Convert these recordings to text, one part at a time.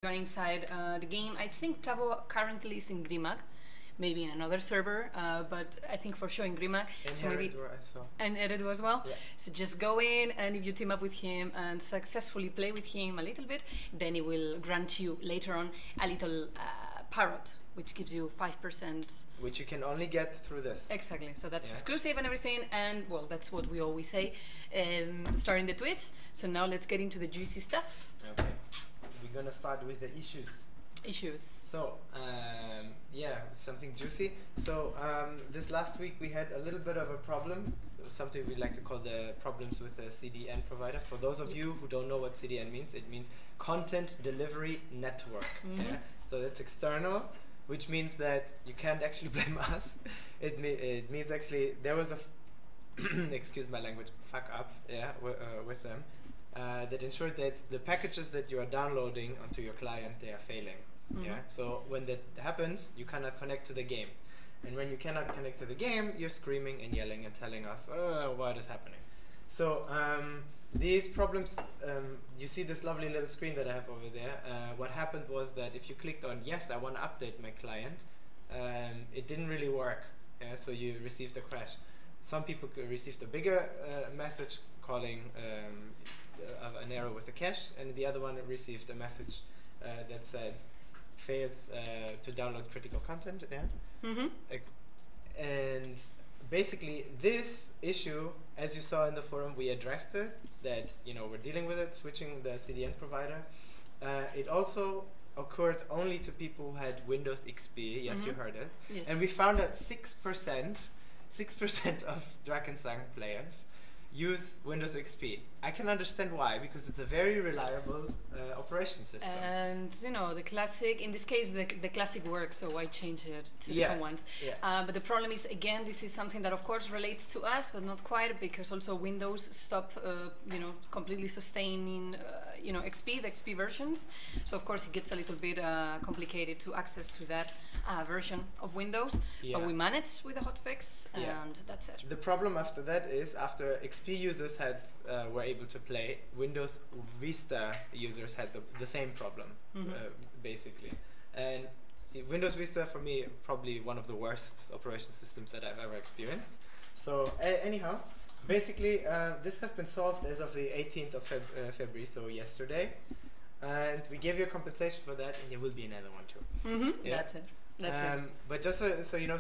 are inside the game. I think Tavo currently is in Grimag, maybe in another server, but I think for sure in Grimag. So maybe and Eredu as well. Yeah. So just go in, and if you team up with him and successfully play with him a little bit, then he will grant you later on a little parrot, which gives you 5%. Which you can only get through this. Exactly. So that's exclusive and everything, and well, that's what we always say, starting the Twitch. So now let's get into the juicy stuff. Okay. We're gonna start with the issues. So yeah, something juicy. So this last week we had a little bit of a problem, something we like to call the problems with the CDN provider. For those of you who don't know what CDN means, it means Content Delivery Network. Yeah? So that's external, which means that you can't actually blame us. It means actually there was a excuse my language, fuck up, with them. That ensured that the packages that you are downloading onto your client, they are failing. Yeah. So when that happens, you cannot connect to the game, and when you cannot connect to the game, you're screaming and yelling and telling us, "Oh, what is happening?" So these problems, you see this lovely little screen that I have over there. What happened was that if you clicked on "Yes, I want to update my client," it didn't really work. So you received a crash. Some people received a bigger message calling an error with a cache, and the other one received a message that said fails to download critical content. And basically this issue, as you saw in the forum, we addressed it, that we're dealing with it, switching the CDN provider. It also occurred only to people who had Windows XP. Yes, you heard it. Yes. And we found that 6% of Drakensang players use Windows XP. I can understand why, because it's a very reliable operation system. And the classic, in this case the classic works, so I changed it to different ones. But the problem is, again, this is something that of course relates to us, but not quite, because also Windows stopped completely sustaining XP, the XP versions. So of course it gets a little bit complicated to access to that version of Windows, but we managed with a hotfix, and that's it. The problem after that is, after XP users were able to play, Windows Vista users had the same problem, basically. And Windows Vista, for me, probably one of the worst operation systems that I've ever experienced. So anyhow, basically this has been solved as of the 18th of February, so yesterday. And we gave you a compensation for that, and there will be another one too. That's it. That's it. But just so you know,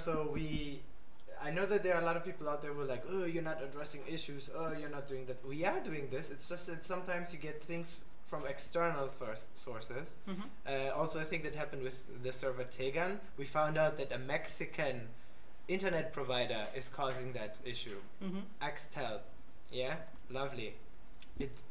I know that there are a lot of people out there who are like, "Oh, you're not addressing issues. Oh, you're not doing that." We are doing this. It's just that sometimes you get things from external sources. Also, I think that happened with the server Tegan. We found out that a Mexican internet provider is causing that issue. Axtel. Yeah, lovely.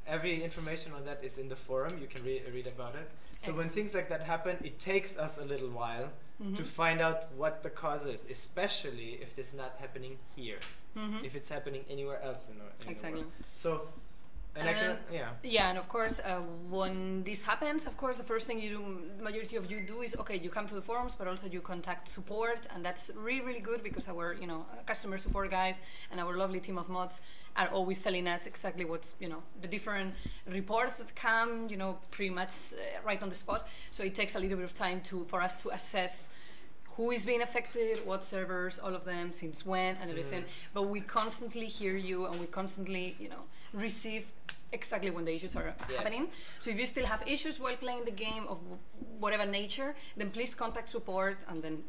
Every information on that is in the forum. You can read about it. So when things like that happen, it takes us a little while to find out what the cause is, especially if it's not happening here, if it's happening anywhere else in the world. So, and of course, when this happens, of course, the first thing majority of you do is, okay, you come to the forums, but also you contact support, and that's really, really good, because our, customer support guys and our lovely team of mods are always telling us exactly what's, the different reports that come, pretty much right on the spot. So it takes a little bit of time for us to assess who is being affected, what servers, all of them, since when, and everything. But we constantly hear you, and we constantly, receive exactly when the issues are happening. So if you still have issues while playing the game of whatever nature, then please contact support, and then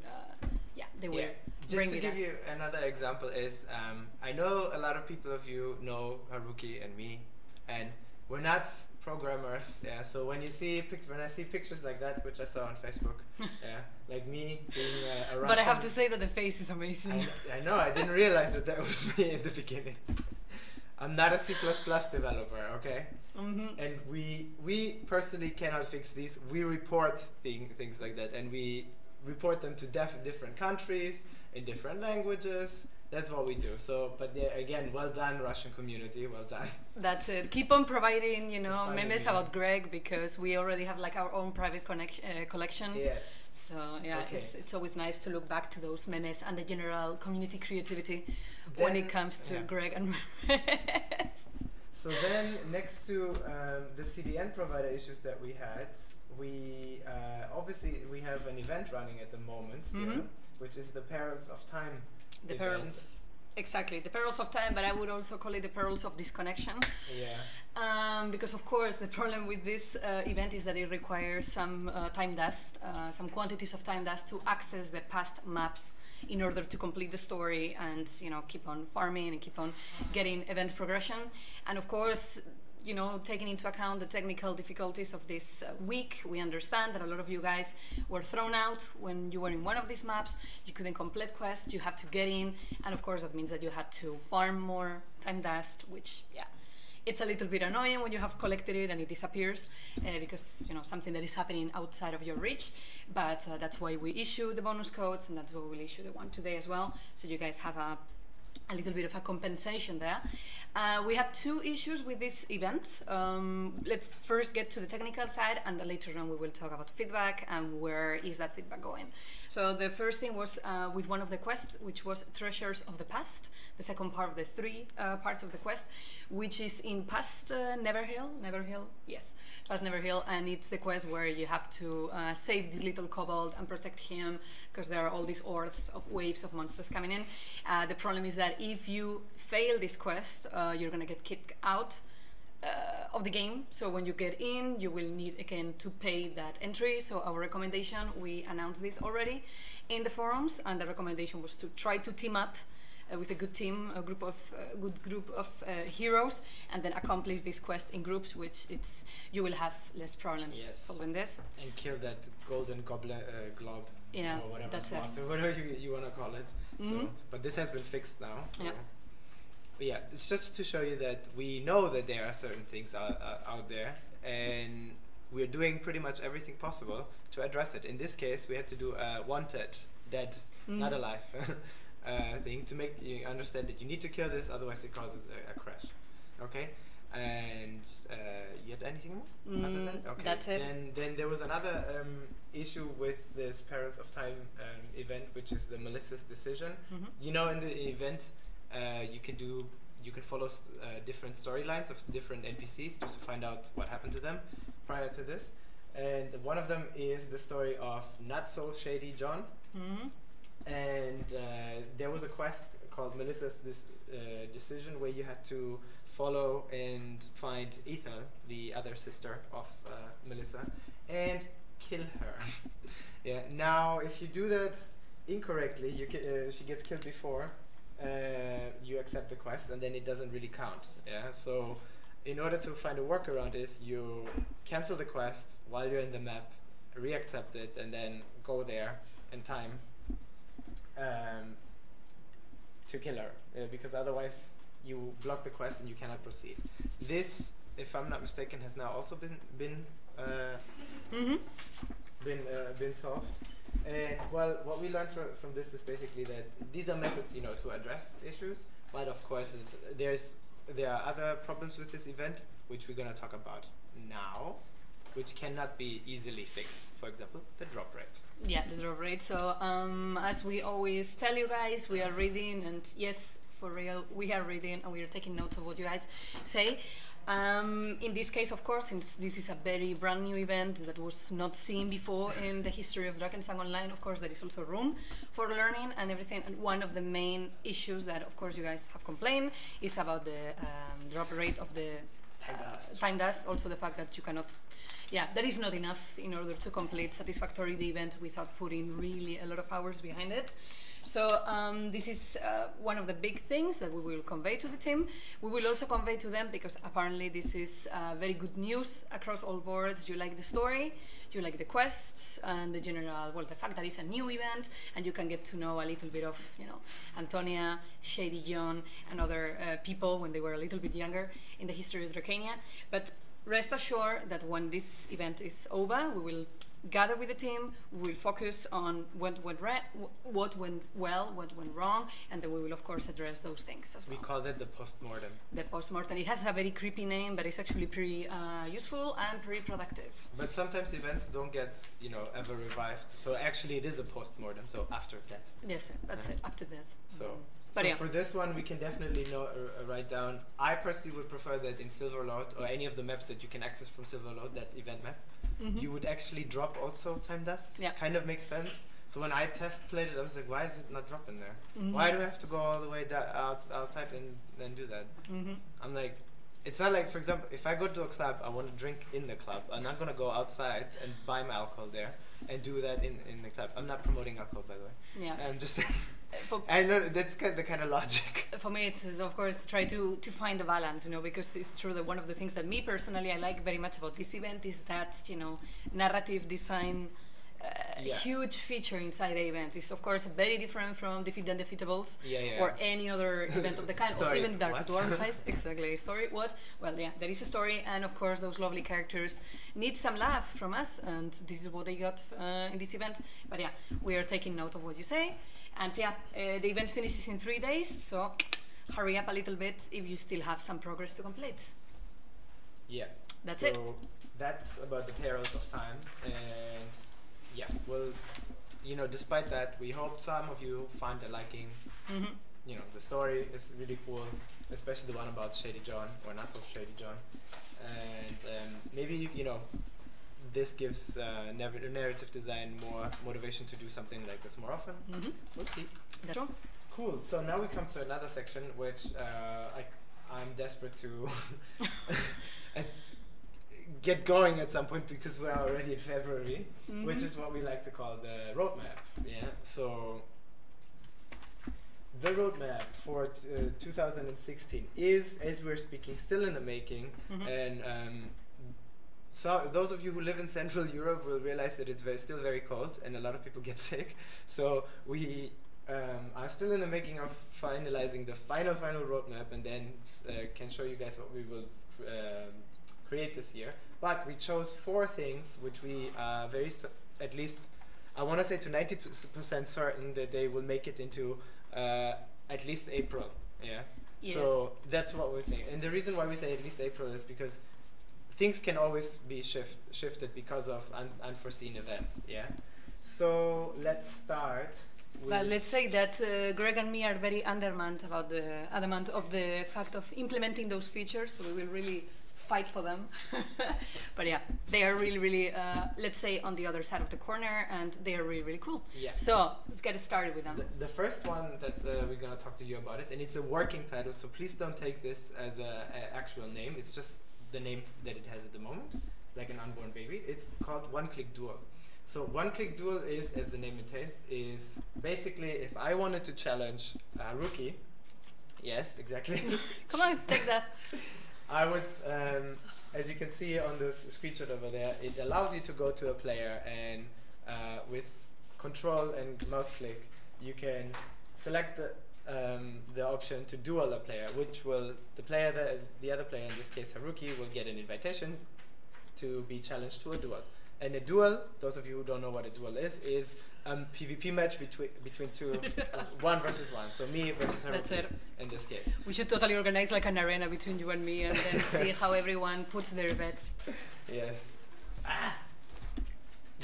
they will bring it. Just to give you another example is, I know a lot of people of you know Haruki and me, and we're not programmers. So when I see pictures like that, which I saw on Facebook, like me being a Russian. But I have to say that the face is amazing. I know. I didn't realize that was me in the beginning. I'm not a C++ developer, okay? And we personally cannot fix these. We report things like that, and we report them to different countries in different languages. That's what we do. So, but again, well done, Russian community. Well done. That's it. Keep on providing, memes about Greg, because we already have like our own private collection. Yes. So it's always nice to look back to those memes and the general community creativity when it comes to Greg and memes. So then, next to the CDN provider issues that we had, we obviously we have an event running at the moment still, which is the Perils of Time. The event. Perils. Exactly, the Perils of Time, but I would also call it the Perils of Disconnection. Yeah. Because of course the problem with this event is that it requires some time dust, some quantities of time dust to access the past maps in order to complete the story and, you know, keep on farming and keep on getting event progression. And of course, you know, taking into account the technical difficulties of this week, we understand that a lot of you guys were thrown out when you were in one of these maps. You couldn't complete quests, you had to get in, and of course that means that you had to farm more time dust, which, yeah, it's a little bit annoying when you have collected it and it disappears because, you know, something that is happening outside of your reach. But that's why we issue the bonus codes, and that's why we'll issue the one today as well, so you guys have a little bit of a compensation there. We had two issues with this event. Let's first get to the technical side, and then later on we will talk about feedback and where is that feedback going. So the first thing was with one of the quests, which was Treasures of the Past, the second part of the three parts of the quest, which is in past Neverhill, yes, past Neverhill, and it's the quest where you have to save this little kobold and protect him because there are all these orths of waves of monsters coming in. The problem is that if you fail this quest, you're gonna get kicked out of the game. So when you get in, you will need again to pay that entry. So our recommendation, we announced this already in the forums, and the recommendation was to try to team up with a good team, a good group of heroes, and then accomplish this quest in groups, which you will have less problems solving this. And kill that golden goblin glob, yeah, or whatever, that's monster, whatever you want to call it. So, but this has been fixed now. So. Yeah. But yeah, it's just to show you that we know that there are certain things out there, and we're doing pretty much everything possible to address it. In this case, we had to do a wanted, dead, not alive thing to make you understand that you need to kill this, otherwise it causes a crash. Okay? And you had anything more? Other than? Okay. That's it. Then there was another issue with this Perils of Time event, which is the Melissa's decision. You know, in the event, you can follow different storylines of different NPCs just to find out what happened to them prior to this. And one of them is the story of Not So Shady John. And there was a quest called Melissa's Decision, where you had to follow and find Ethel, the other sister of Melissa, and kill her. Yeah. Now, if you do that incorrectly, she gets killed before you accept the quest, and then it doesn't really count. Yeah. So, in order to find a workaround, is you cancel the quest while you're in the map, reaccept it, and then go there in time to kill her, because otherwise you block the quest and you cannot proceed. This, if I'm not mistaken, has now also been solved. And well, what we learned from this is basically that these are methods, you know, to address issues. But of course, there are other problems with this event, which we're gonna talk about now, which cannot be easily fixed. For example, the drop rate. Yeah, the drop rate. So as we always tell you guys, we are reading, and yes, for real, we are reading and we are taking notes of what you guys say. In this case, of course, since this is a very brand new event that was not seen before in the history of DrakensangOnline, of course, there is also room for learning and everything. And one of the main issues that, of course, you guys have complained is about the drop rate of the time dust. Also the fact that you cannot, there is not enough in order to complete satisfactorily the event without putting really a lot of hours behind it. So this is one of the big things that we will convey to the team. We will also convey to them, because apparently this is very good news across all boards. You like the story, you like the quests, and the general, well, the fact that it's a new event, and you can get to know a little bit of, you know, Antonia, Shady John, and other people when they were a little bit younger in the history of Dracania. But rest assured that when this event is over, we will gather with the team, we will focus on what went well, what went wrong, and then we will of course address those things as well. We call it the post-mortem. The post-mortem. It has a very creepy name, but it's actually pretty useful and pretty productive. But sometimes events don't get, you know, ever revived, so actually it is a post-mortem, so after death. Yes, that's it, after death. So yeah. For this one, we can definitely write down. I personally would prefer that in Silverlord, or any of the maps that you can access from Silverlord, that event map, you would actually drop also time dust. Yeah. Kind of makes sense. So when I test played it, I was like, why is it not dropping there? Why do I have to go all the way outside and then do that? I'm like, it's not like, for example, if I go to a club, I want to drink in the club. I'm not going to go outside and buy my alcohol there and do that in the club. I'm not promoting alcohol, by the way. Yeah. I'm just saying. I know that's the kind of logic. For me, it's of course try to find the balance, you know, because it's true that one of the things that me personally I like very much about this event is that, you know, narrative design. Huge feature inside the event is of course very different from Defeat the Undefeatables or any other event of the kind, or even Dark Dwarf Heist. Exactly, story. What? Well, yeah, there is a story, and of course those lovely characters need some love from us, and this is what they got in this event. But yeah, we are taking note of what you say, and yeah, the event finishes in 3 days, so hurry up a little bit if you still have some progress to complete. Yeah, that's it. That's about the Perils of Time, and yeah, well, you know, despite that, we hope some of you find a liking. You know, the story is really cool, especially the one about Shady John, or not so Shady John. And maybe, you know, this gives narrative design more motivation to do something like this more often. We'll see. That's true. Cool, so now we come to another section, which I'm desperate to get going at some point, because we're already in February, which is what we like to call the roadmap. Yeah. So the roadmap for 2016 is, as we're speaking, still in the making, and so those of you who live in Central Europe will realize that it's still very cold, and a lot of people get sick. So we are still in the making of finalizing the final roadmap, and then can show you guys what we will create this year. But we chose 4 things which we are at least I want to say to 90% certain that they will make it into at least April. Yeah. Yes. So that's what we're saying, and the reason why we say at least April is because things can always be shifted because of unforeseen events. Yeah. So let's start. But let's say that Greg and me are very adamant about the fact of implementing those features, so we will really fight for them. But yeah, they are really, let's say, on the other side of the corner, and they are really cool. Yeah. So let's get started with them. The first one that we're gonna talk to you about it, and it's a working title, so please don't take this as an actual name. It's just the name that it has at the moment, like an unborn baby. It's called One Click Duel. So One Click Duel is, as the name entails, is basically if I wanted to challenge Haruki, yes, exactly. Come on, take that. I would, as you can see on the screenshot over there, it allows you to go to a player, and with control and mouse click, you can select the option to duel a player, which will, the other player, in this case Haruki, will get an invitation to be challenged to a duel. And a duel, those of you who don't know what a duel is a PvP match between two, 1 versus 1. So me versus Haruki. That's it. In this case. We should totally organize like an arena between you and me, and then see how everyone puts their bets. Yes.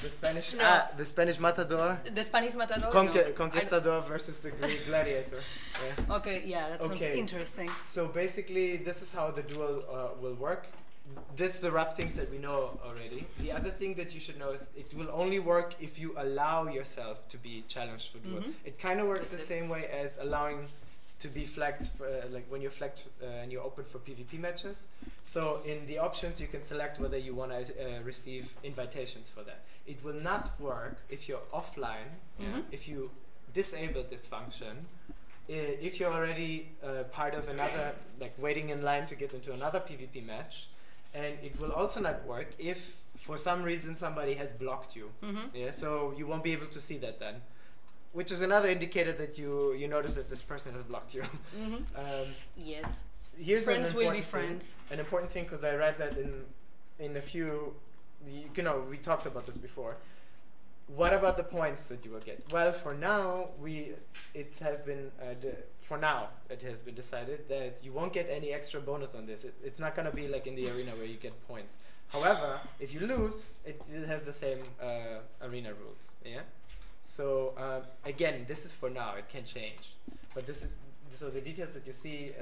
The Spanish matador. The Spanish matador. Conquistador versus the Greek gladiator. Yeah. Okay, yeah, that sounds interesting. So basically, this is how the duel will work. This is the rough things that we know already. The other thing that you should know is it will only work if you allow yourself to be challenged for duel. It kind of works the same way as allowing to be flagged, like when you're flagged and you're open for PvP matches. So in the options you can select whether you want to receive invitations for that. It will not work if you're offline, if you disable this function. If you're already part of another, like waiting in line to get into another PvP match. And it will also not work if, for some reason, somebody has blocked you. Yeah, so you won't be able to see that then, which is another indicator that you notice that this person has blocked you. Yes. Here's friends will be friends. An important thing, because I read that in a few, you know, we talked about this before. What about the points that you will get? Well, for now, it has been decided that you won't get any extra bonus on this. It's not going to be like in the arena where you get points. However, if you lose, it has the same arena rules. Yeah. So again, this is for now. It can change. But so the details that you see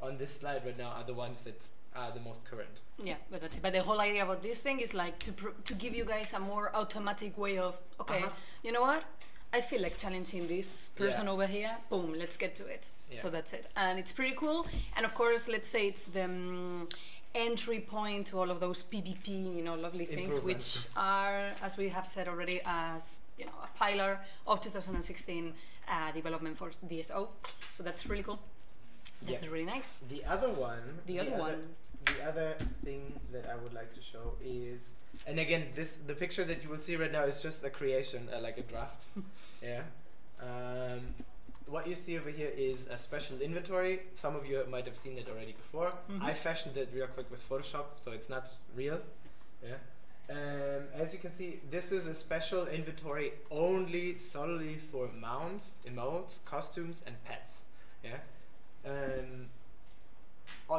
on this slide right now are the ones that are the most current. Yeah, but that's it. But the whole idea about this thing is like to give you guys a more automatic way of, okay, you know what? I feel like challenging this person over here. Boom, let's get to it. Yeah. So that's it. And it's pretty cool. And of course, let's say it's the entry point to all of those PvP, you know, lovely things, which are, as we have said already, as you know, a pillar of 2016 development for DSO. So that's really cool. That's really nice. The other thing that I would like to show is, and again, the picture that you will see right now is just a creation, like a draft. Yeah. What you see over here is a special inventory. Some of you might have seen it already before. I fashioned it real quick with Photoshop, so it's not real. Yeah. As you can see, this is a special inventory solely for mounts, emotes, costumes, and pets. Yeah.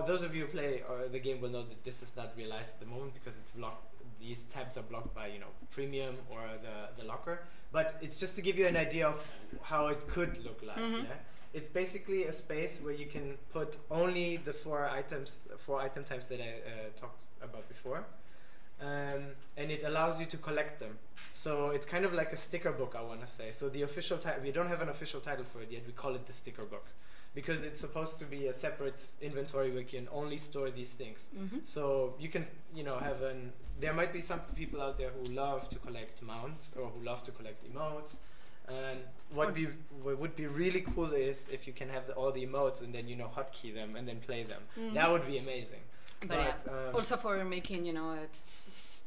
Those of you who play the game will know that this is not realized at the moment because it's blocked. These tabs are blocked by, you know, premium or the locker. But it's just to give you an idea of how it could look like. Yeah? It's basically a space where you can put only the four item types that I talked about before, and it allows you to collect them. So it's kind of like a sticker book, I want to say. So the official title, we don't have an official title for it yet. We call it the sticker book, because it's supposed to be a separate inventory where you can only store these things. So you can, you know, there might be some people out there who love to collect mounts or who love to collect emotes. And what would be really cool is if you can have all the emotes and then, you know, hotkey them and then play them. That would be amazing. But also for making, you know,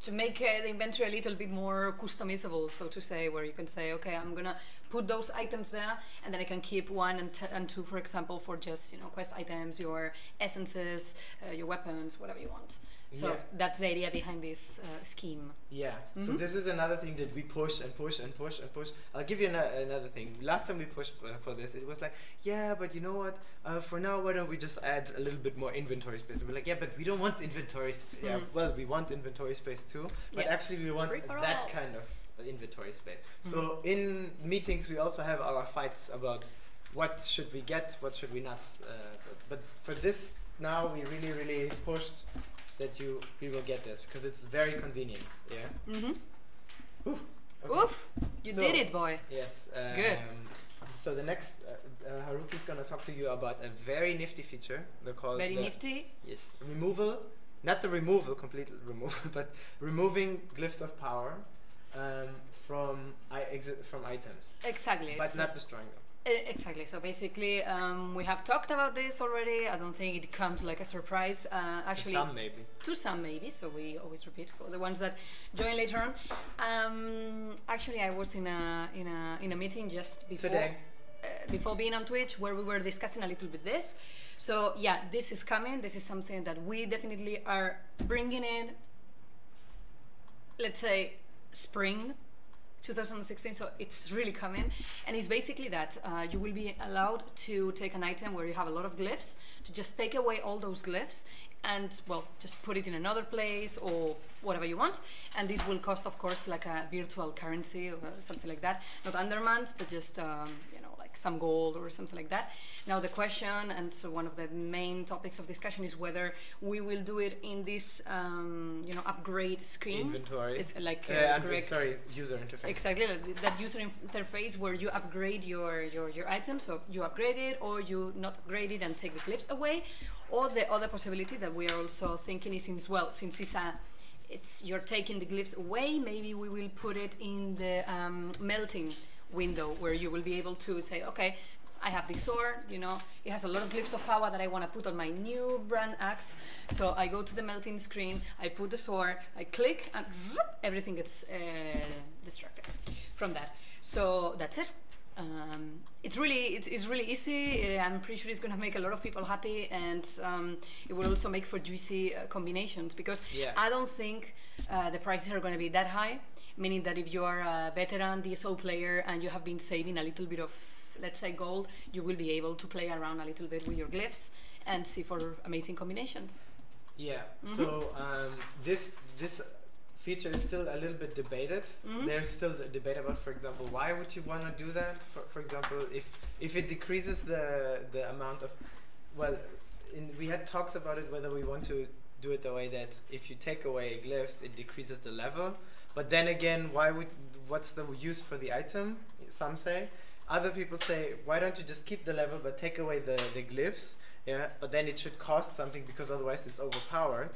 to make the inventory a little bit more customizable, so to say, where you can say, okay, I'm gonna put those items there, and then I can keep 1 and 2, for example, for just, you know, quest items, your essences, your weapons, whatever you want. So that's the idea behind this scheme. Yeah. So this is another thing that we push and push and push and push. I'll give you another thing. Last time we pushed for this, it was like, yeah, but you know what? For now, why don't we just add a little bit more inventory space? And we're like, yeah, but we don't want inventory space. Yeah, well, we want inventory space too, but actually we want that kind of inventory space. So in meetings, we also have our fights about what should we get, what should we not. But for this now, we really pushed that we will get this because it's very convenient. Yeah. Oof. Okay. Oof! You did it, boy. Yes. Good. So the next, Haruki's gonna talk to you about a very nifty feature. They're called nifty. Yes. Removal, not the removal, complete removal, but removing glyphs of power from items. Exactly. But not destroying them. Exactly. So basically, we have talked about this already. I don't think it comes like a surprise. Actually, to some maybe. So we always repeat for the ones that join later on. Actually, I was in a meeting just before today, before being on Twitch, where we were discussing a little bit this. So yeah, this is coming. This is something that we definitely are bringing in. Let's say spring 2016, so it's really coming, and it's basically that you will be allowed to take an item where you have a lot of glyphs, to just take away all those glyphs and, well, just put it in another place or whatever you want, and this will cost, of course, like a virtual currency or something like that, not undermanned, but just you know, like some gold or something like that. Now the question, and so one of the main topics of discussion, is whether we will do it in this you know, upgrade screen. Inventory. It's like user interface. Exactly, that user interface where you upgrade your item, so you upgrade it or you not upgrade it and take the glyphs away. Or the other possibility that we are also thinking is, since you're taking the glyphs away, maybe we will put it in the melting window, where you will be able to say, okay, I have this sword, you know, it has a lot of glyphs of power that I want to put on my new brand axe. So I go to the melting screen, I put the sword, I click, and everything gets distracted from that. So that's it. It's really easy. I'm pretty sure it's going to make a lot of people happy, and it will also make for juicy combinations, because I don't think the prices are going to be that high, meaning that if you are a veteran DSO player and you have been saving a little bit of, let's say, gold, you will be able to play around a little bit with your glyphs and see for amazing combinations. Yeah. So this feature is still a little bit debated. There's still a debate about, for example, why would you want to do that? For example, if it decreases the amount of, well, we had talks about it whether we want to do it the way that if you take away glyphs, it decreases the level. But then again, what's the use for the item? Some say. Other people say, why don't you just keep the level but take away the glyphs? Yeah, but then it should cost something because otherwise it's overpowered,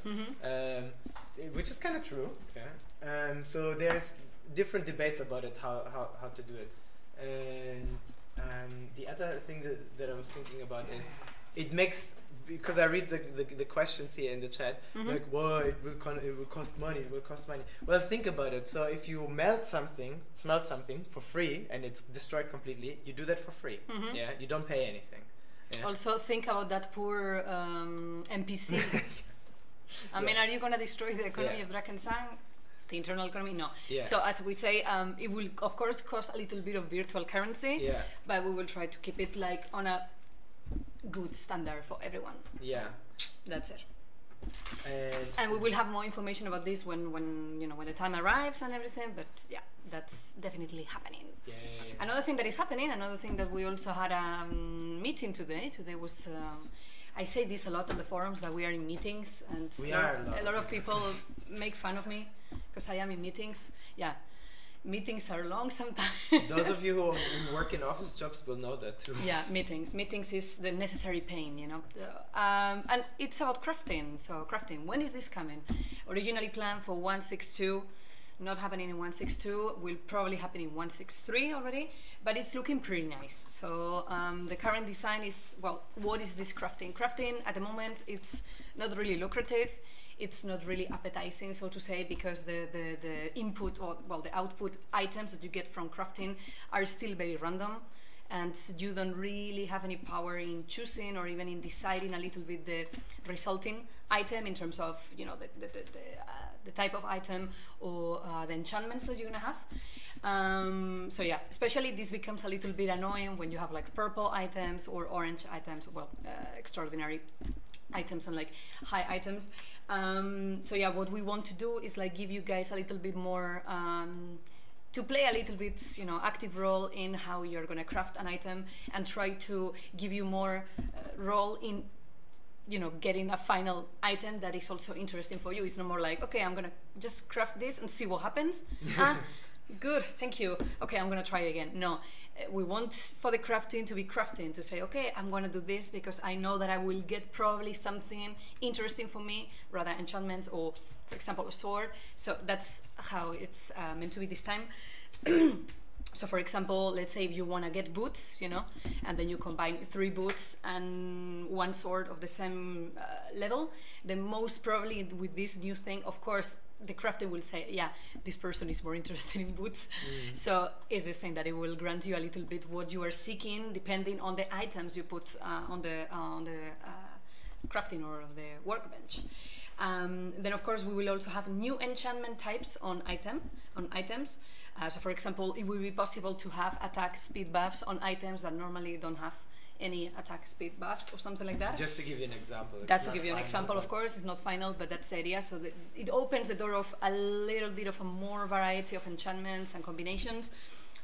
which is kind of true. Yeah. So there's different debates about it, how to do it. And the other thing that I was thinking about is it makes, because I read the questions here in the chat, like, whoa, it will cost money, it will cost money. Well, think about it. So if you smelt something for free and it's destroyed completely, you do that for free. Yeah, you don't pay anything. Yeah. Also think about that poor NPC. I mean, are you going to destroy the economy of Drakensang? The internal economy? No. Yeah. So as we say, it will of course cost a little bit of virtual currency, but we will try to keep it like on a good standard for everyone. So that's it. And we will have more information about this when the time arrives and everything. But yeah, that's definitely happening. Another thing that is happening, another thing that we also had a meeting today. Today was I say this a lot on the forums, that we are in meetings, and a lot of people make fun of me because I am in meetings. Yeah. Meetings are long sometimes. Those of you who work in office jobs will know that too. Yeah, meetings is the necessary pain, you know. And it's about crafting. So crafting, when is this coming? Originally planned for 1.6.2, not happening in 1.6.2, will probably happen in 1.6.3 already, but it's looking pretty nice. So the current design is, well, what is this crafting? Crafting at the moment, it's not really lucrative. It's not really appetizing, so to say, because the input or, well, the output items that you get from crafting are still very random, and you don't really have any power in choosing or even in deciding a little bit the resulting item in terms of, you know, the type of item or the enchantments that you're gonna have. So yeah, especially this becomes a little bit annoying when you have like purple items or orange items, well, extraordinary items and like high items. So yeah, what we want to do is like give you guys a little bit more to play a little bit, you know, active role in how you're gonna craft an item, and try to give you more role in, you know, getting a final item that is also interesting for you. It's no more like, okay, I'm gonna just craft this and see what happens. Good, thank you. Okay, I'm gonna try again. No, we want for the crafting to be crafting, to say, okay, I'm gonna do this because I know that I will get probably something interesting for me, rather enchantments or, for example, a sword. So that's how it's meant to be this time. So for example, let's say if you want to get boots, you know, and then you combine 3 boots and 1 sword of the same level, then most probably with this new thing, of course, the crafter will say, yeah, this person is more interested in boots. So is this thing that it will grant you a little bit what you are seeking, depending on the items you put on the crafting or the workbench. Then of course we will also have new enchantment types on items. So for example, it will be possible to have attack speed buffs on items that normally don't have any attack speed buffs or something like that. Just to give you an example. That's to give you an example, of course. It's not final, but that's the idea. So it opens the door of a little bit of a more variety of enchantments and combinations.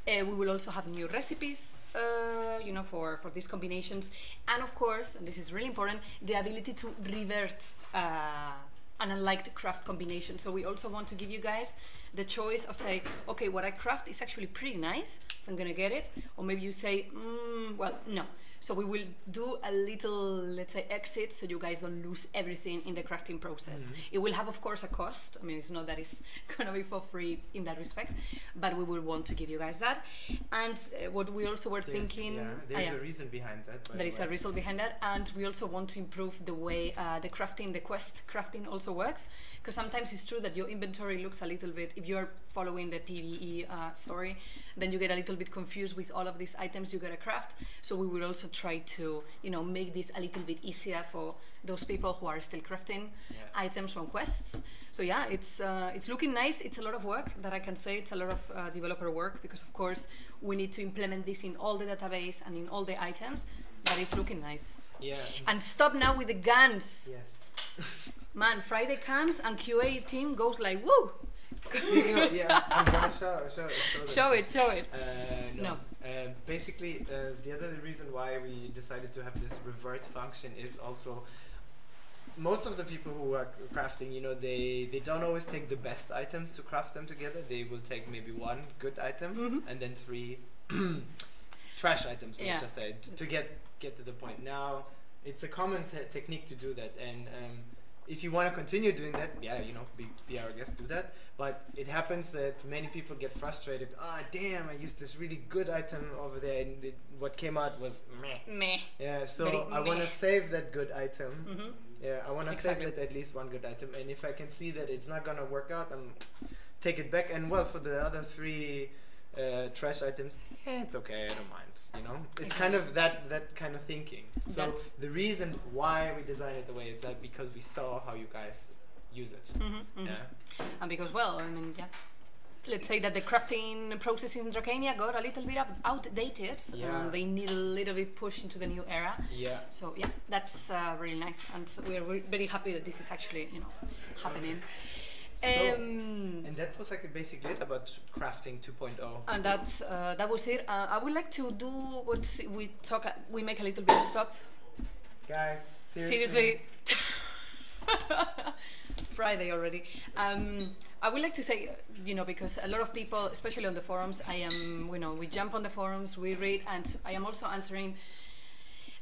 We will also have new recipes, you know, for these combinations. And of course, and this is really important, the ability to revert an unliked craft combination. So we also want to give you guys the choice of say, okay, what I craft is actually pretty nice, so I'm gonna get it. Or maybe you say, well, no. So we will do a little, let's say, exit, so you guys don't lose everything in the crafting process. It will have, of course, a cost. I mean, it's not that it's gonna be for free in that respect, but we will want to give you guys that. And what we also were thinking... there's a reason behind that. There is a reason behind that, and we also want to improve the way the crafting, the quest crafting also works, because sometimes it's true that your inventory looks a little bit, if you're following the PvE story, then you get a little bit confused with all of these items you gotta craft. So we will also try to, you know, make this a little bit easier for those people who are still crafting items from quests. So yeah, it's looking nice. It's a lot of work, that I can say. It's a lot of developer work, because of course we need to implement this in all the database and in all the items, but it's looking nice. Yeah. And stop now with the guns. Yes. Man, Friday comes and QA team goes like, woo! Speaking of, yeah, I'm gonna show it. No. Basically, the other reason why we decided to have this revert function is also most of the people who are crafting, you know, they don't always take the best items to craft them together. They will take maybe one good item and then 3 trash items, let's just say, to get to the point. Now, it's a common technique to do that, and if you want to continue doing that, yeah, you know, be our guest, do that. But it happens that many people get frustrated. Ah, damn, I used this really good item over there, and what came out was meh. Yeah, so I want to save that good item. Yeah, I want to save that at least one good item, and if I can see that it's not gonna work out, I'm take it back. And well, for the other 3 trash items, it's okay, I don't mind. You know, it's kind of that kind of thinking. So the reason why we designed it the way it's like, because we saw how you guys use it. Yeah, and because, well, I mean, yeah, let's say that the crafting process in Dracania got a little bit outdated. Yeah. They need a little bit push into the new era. Yeah. So yeah, that's really nice, and we're very happy that this is actually, you know, happening. So, and that was like basically it about crafting 2.0. And that was it. I would like to do what we make a little bit of stop. Guys, seriously. Friday already. I would like to say, you know, because a lot of people, especially on the forums, you know, we jump on the forums, we read, and I am also answering.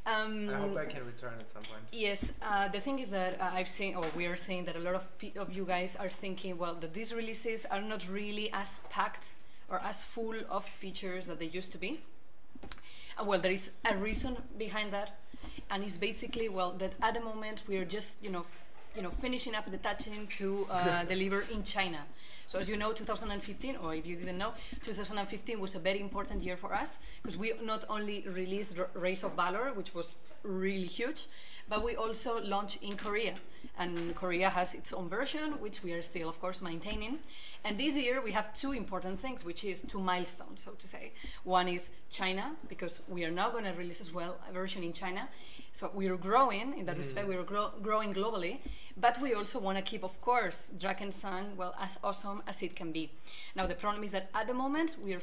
I hope I can return at some point. Yes, the thing is that I've seen, or we are seeing that a lot of you guys are thinking, well, that these releases are not really as packed or as full of features that they used to be. Well, there is a reason behind that, and it's basically, well, that at the moment we are just, you know, finishing up the touching to deliver in China. So as you know, 2015, or if you didn't know, 2015 was a very important year for us, because we not only released Race of Valor, which was really huge, but we also launched in Korea. And Korea has its own version, which we are still, of course, maintaining. And this year we have 2 important things, which is 2 milestones, so to say. One is China, because we are now going to release as well a version in China. So we are growing in that respect, we are growing globally, but we also want to keep, of course, Drakensang, well, as awesome as it can be. Now, the problem is that at the moment we are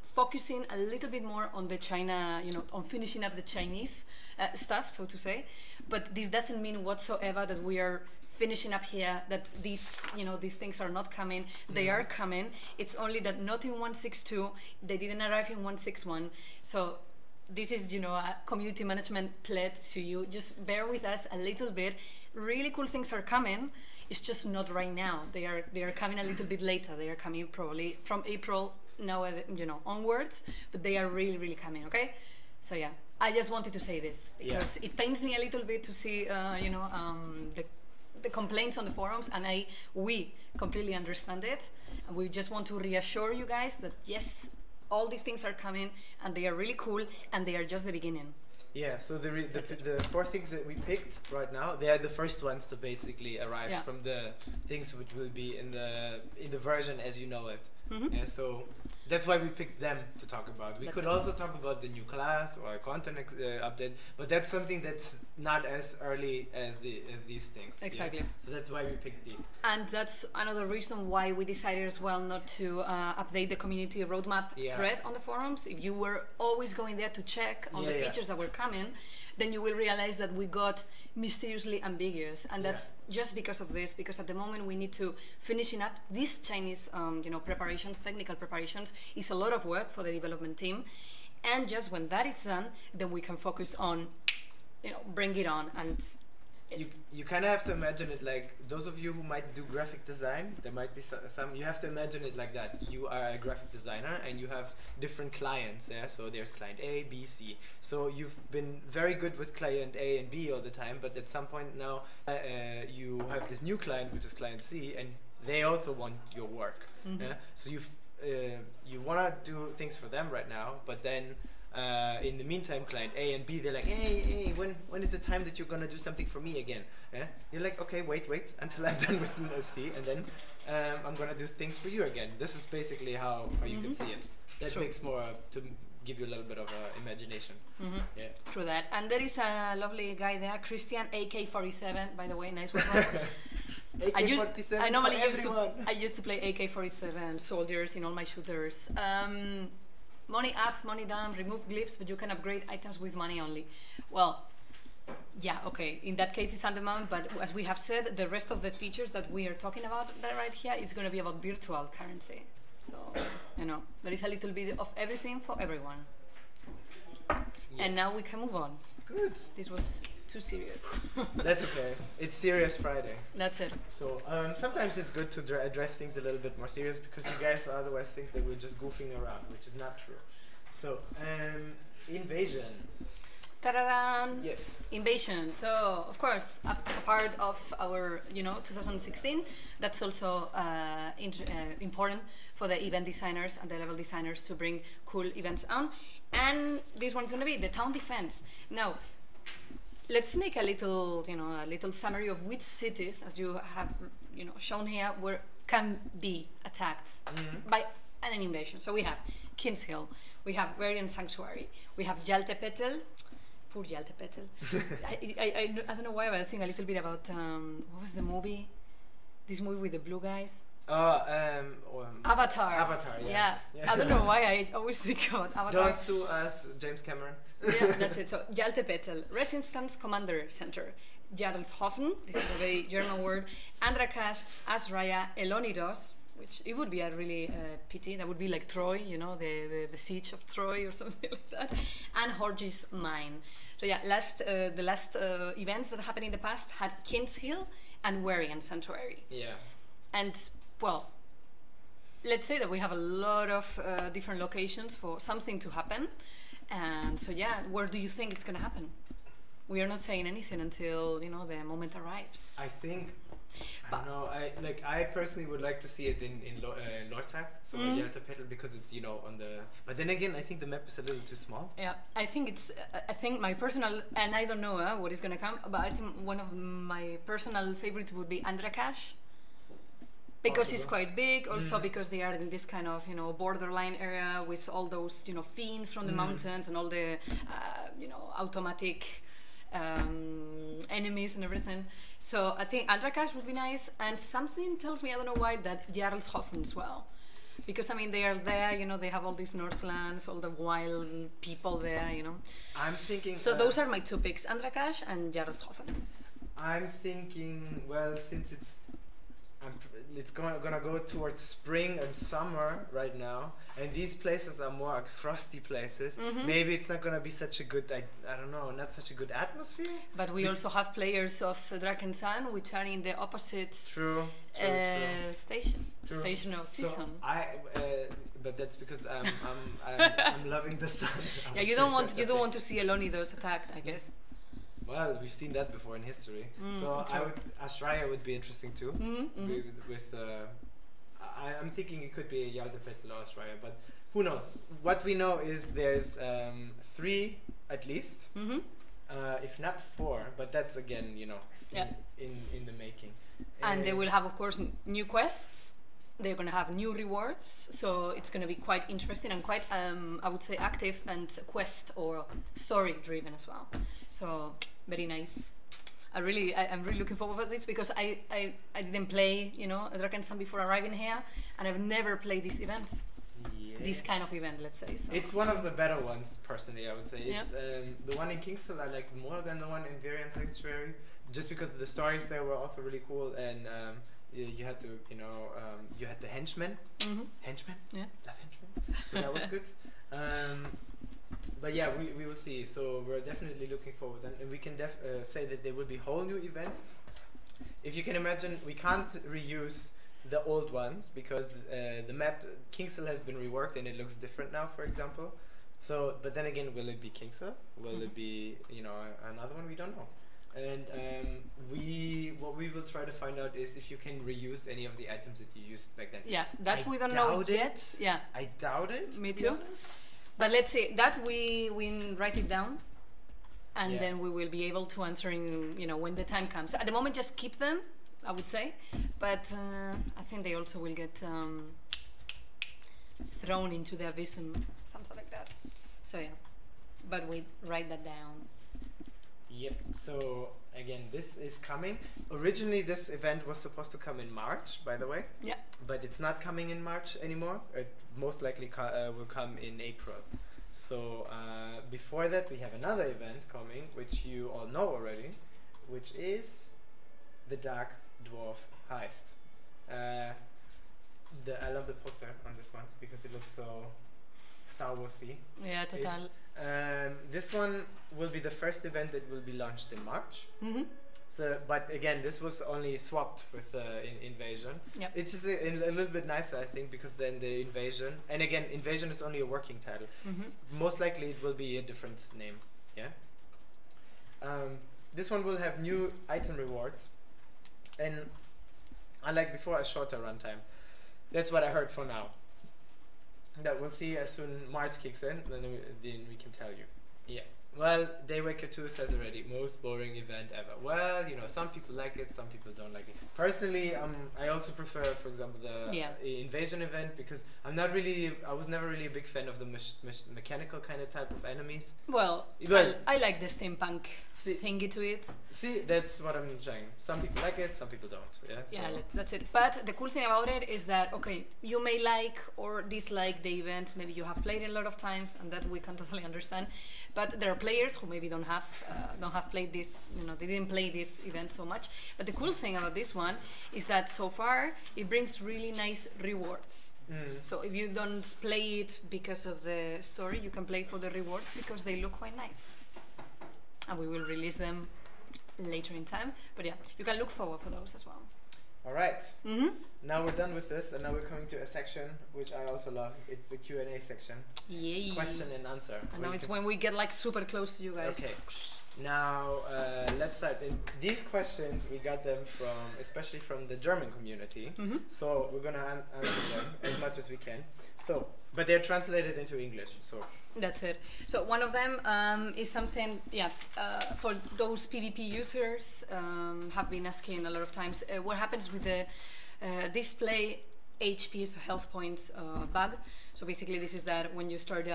focusing a little bit more on the China, you know, on finishing up the Chinese stuff, so to say. But this doesn't mean whatsoever that we are finishing up here, that these, you know, these things are not coming. They are coming. It's only that not in 1.6.2, they didn't arrive in 1.6.1. So this is, you know, a community management pledge to you. Just bear with us a little bit. Really cool things are coming. It's just not right now. They are coming a little bit later. They are coming probably from April now, you know, onwards. But they are really, really coming. Okay. So yeah, I just wanted to say this because it pains me a little bit to see, you know, the complaints on the forums, and we completely understand it. And we just want to reassure you guys that yes, all these things are coming, and they are really cool, and they are just the beginning. Yeah, so the 4 things that we picked right now, they are the first ones to basically arrive from the things which will be in the version as you know it. Yeah, so that's why we picked them to talk about. We could also talk about the new class or a content update, but that's something that's not as early as these things. Exactly. Yeah. So that's why we picked these. And that's another reason why we decided as well not to update the community roadmap thread on the forums. If you were always going there to check on the features that were coming, then you will realize that we got mysteriously ambiguous, and that's just because of this. Because at the moment we need to finishing up these Chinese, you know, preparations, technical preparations. Is a lot of work for the development team, and just when that is done, then we can focus on, you know, bring it on. And you kind of have to imagine it like those of you who might do graphic design. There might be some. You have to imagine it like that. You are a graphic designer and you have different clients. Yeah, so there's client A, B, C. So you've been very good with client A and B all the time, but at some point now you have this new client, which is client C, and they also want your work. Yeah? So you want to do things for them right now, but then in the meantime, client A and B, they're like, hey, when is the time that you're gonna do something for me again? Yeah? You're like, okay, wait until I'm done with the C, and then I'm gonna do things for you again. This is basically how you can see it. That makes more to give you a little bit of imagination. Yeah. True that. And there is a lovely guy there, Christian AK47, by the way, nice one. AK-47 I normally for used to play AK-47 soldiers in all my shooters. Money up, money down, remove glyphs, but you can upgrade items with money only. Well, yeah, okay, in that case it's on-demand, but as we have said, the rest of the features that we are talking about right here is going to be about virtual currency. So, you know, there is a little bit of everything for everyone. Yeah. And now we can move on. Good. This was too serious. That's okay. It's Serious Friday. That's it. So sometimes it's good to address things a little bit more serious because you guys otherwise think that we're just goofing around, which is not true. So invasion. Ta-da-dan! Yes. Invasion. So of course, as a part of our 2016, that's also important for the event designers and the level designers to bring cool events on. And this one's gonna be the town defense. Now, let's make a little summary of which cities, as you have shown here, where can be attacked by an invasion. So we have King's Hill, we have Varian Sanctuary, we have Yaltepetal. Poor Yaltepetal. I don't know why, but I think a little bit about what was the movie? This movie with the blue guys. Avatar. Avatar, yeah. I don't know why I always think about Avatar. Don't sue us, James Cameron. Yeah, that's it. So Yaltepetal, Resistance Commander Center, Jarlshofen, this is a very German word, Andrakash, Azraya, Elonidos, which it would be a really pity. That would be like Troy, the siege of Troy or something like that, and Horgis Mine. So yeah, the last events that happened in the past had King's Hill and Varian Sanctuary. Yeah. And well, let's say that we have a lot of different locations for something to happen. And so yeah, where do you think it's gonna happen? We are not saying anything until the moment arrives. I think, I don't know. I personally would like to see it in Lortak, so Yaltepetal, because it's on the. But then again, I think the map is a little too small. Yeah, I think my personal, and I don't know what is gonna come, but I think one of my personal favorites would be Andrakash. Because it's quite big, also because they are in this kind of borderline area with all those fiends from the mountains and all the automatic enemies and everything. So I think Andrakash would be nice, and something tells me, I don't know why, that Jarlshofen as well. Because I mean they are there, they have all these Northlands, all the wild people there, I'm thinking. So those are my two picks: Andrakash and Jarlshofen. I'm thinking, well, since it's gonna go towards spring and summer right now, and these places are more frosty places. Maybe it's not gonna be such a good, I don't know, not such a good atmosphere. But we also have players of Drakensang which are in the opposite station or season. So but that's because I'm loving the sun. Yeah, you don't want to see Elonidos attacked, I guess. Well, we've seen that before in history. So Azraya would be interesting too. I'm thinking it could be Yaltepetal or Azraya, but who knows? What we know is there's 3 at least, if not 4. But that's again, in the making. And they will have, of course, new quests. They're going to have new rewards, so it's going to be quite interesting and quite, I would say, active and quest or story driven as well. So very nice. I'm really looking forward to this because I didn't play Drakensang before arriving here, and I've never played these events. Yeah. This kind of event, let's say. So. It's one of the better ones, personally, I would say. It's the one in King's Hill I liked more than the one in Varian Sanctuary, just because the stories there were also really cool, and you had to, you had the henchmen. Henchmen? Yeah. Love henchmen. So that was good. But yeah, we will see. So we're definitely looking forward, and we can say that there will be whole new events. If you can imagine, we can't reuse the old ones because the map King's Hill has been reworked and it looks different now, for example. So, but then again, will it be King's Hill? Will it be another one? We don't know. And what we will try to find out is if you can reuse any of the items that you used back then. Yeah, that we don't know yet. Yeah, I doubt it. Me too. But let's see that we write it down, and then we will be able to answer when the time comes. At the moment, just keep them, I would say. But I think they also will get thrown into the abyss and something like that. So yeah, but we write that down. Yep. So again, this is coming. Originally, this event was supposed to come in March, by the way. Yeah. But it's not coming in March anymore. It most likely will come in April. So before that, we have another event coming, which you all know already, which is the Dark Dwarf Heist. I love the poster on this one because it looks so Star Wars-y. Yeah, total. This one will be the first event that will be launched in March. So, but again, this was only swapped with Invasion. Yep. It's just a little bit nicer, I think, because then the Invasion, and again, Invasion is only a working title. Most likely it will be a different name. Yeah. This one will have new item rewards, and unlike before, a shorter runtime. That's what I heard for now. That we'll see as soon March kicks in, then we can tell you. Yeah. Well, Daywaker 2 says already, most boring event ever. Well, you know, some people like it, some people don't like it. Personally, I also prefer, for example, the Invasion event because I was never really a big fan of the mechanical kind of type of enemies. Well, I like the steampunk thingy to it. See, that's what I'm trying. Some people like it, some people don't. Yeah, yeah, that's it. But the cool thing about it is that, okay, you may like or dislike the event. Maybe you have played it a lot of times, and that we can totally understand. But there are players who maybe don't have played this, you know, they didn't play this event so much. But the cool thing about this one is that so far it brings really nice rewards. So if you don't play it because of the story, you can play for the rewards because they look quite nice. And we will release them later in time. But yeah, you can look forward for those as well. All right. Now we're done with this, and now we're coming to a section which I also love. It's the Q&A section. Yay. Question and answer. And now it's when we get like super close to you guys. Okay. Now let's start. These questions we got them from, especially from the German community. So we're gonna answer them as much as we can. So, but they're translated into English. So that's it. So one of them is something, for those PvP users have been asking a lot of times, what happens with the display HP, so health points bug. So basically this is that when you start